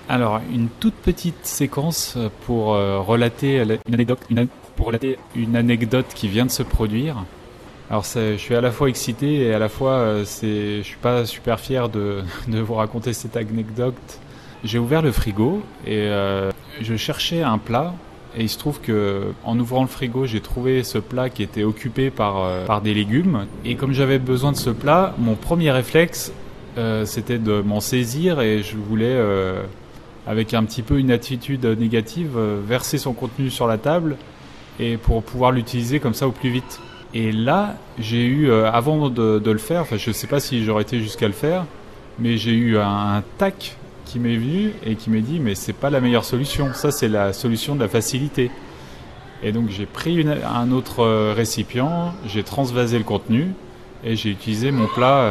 Alors, une toute petite séquence pour relater une anecdote qui vient de se produire. Alors, je suis à la fois excité et à la fois, je suis pas super fier de vous raconter cette anecdote. J'ai ouvert le frigo et je cherchais un plat. Et il se trouve que, en ouvrant le frigo, j'ai trouvé ce plat qui était occupé par des légumes. Et comme j'avais besoin de ce plat, mon premier réflexe, c'était de m'en saisir et je voulais, avec un petit peu une attitude négative, verser son contenu sur la table et pour pouvoir l'utiliser comme ça au plus vite. Et là, j'ai eu, avant de le faire, enfin je sais pas si j'aurais été jusqu'à le faire, mais j'ai eu un tac qui m'est venu et qui m'a dit mais c'est pas la meilleure solution, ça c'est la solution de la facilité. Et donc j'ai pris un autre récipient, j'ai transvasé le contenu et j'ai utilisé mon plat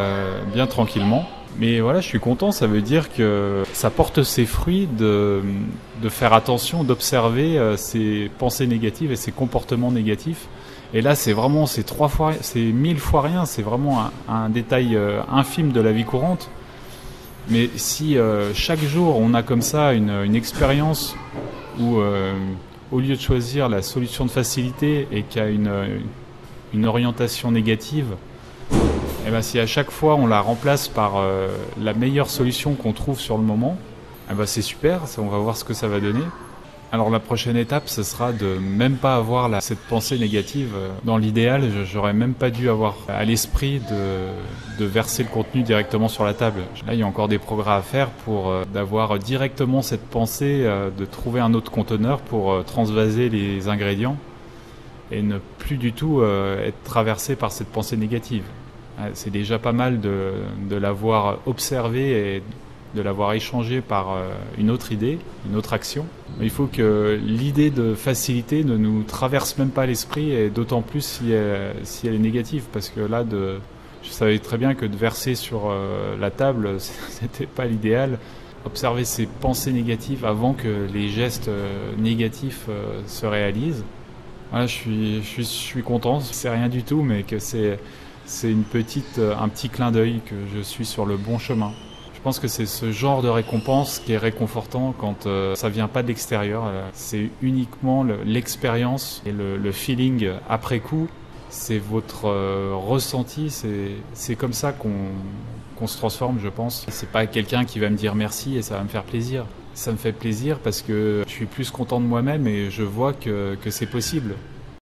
bien tranquillement. Mais voilà, je suis content, ça veut dire que ça porte ses fruits de faire attention, d'observer ses pensées négatives et ses comportements négatifs. Et là, c'est 1000 fois rien, c'est vraiment un détail infime de la vie courante. Mais si chaque jour on a comme ça une expérience où au lieu de choisir la solution de facilité et qu'il y a une orientation négative, et ben si à chaque fois on la remplace par la meilleure solution qu'on trouve sur le moment, et ben c'est super, on va voir ce que ça va donner. Alors la prochaine étape, ce sera de même pas avoir cette pensée négative. Dans l'idéal, j'aurais même pas dû avoir à l'esprit de verser le contenu directement sur la table. Là, il y a encore des progrès à faire pour d'avoir directement cette pensée, de trouver un autre conteneur pour transvaser les ingrédients et ne plus du tout être traversé par cette pensée négative. C'est déjà pas mal de l'avoir observé et de l'avoir échangé par une autre idée, une autre action. Mais il faut que l'idée de facilité ne nous traverse même pas l'esprit, et d'autant plus si elle est négative, parce que là, je savais très bien que de verser sur la table, c'était pas l'idéal. Observer ses pensées négatives avant que les gestes négatifs se réalisent. Voilà, je suis content, c'est rien du tout, mais que c'est un petit clin d'œil que je suis sur le bon chemin. Je pense que c'est ce genre de récompense qui est réconfortant quand ça vient pas de l'extérieur. C'est uniquement l'expérience et le feeling après coup. C'est votre ressenti. C'est comme ça qu'on se transforme, je pense. C'est pas quelqu'un qui va me dire merci et ça va me faire plaisir. Ça me fait plaisir parce que je suis plus content de moi-même et je vois que c'est possible.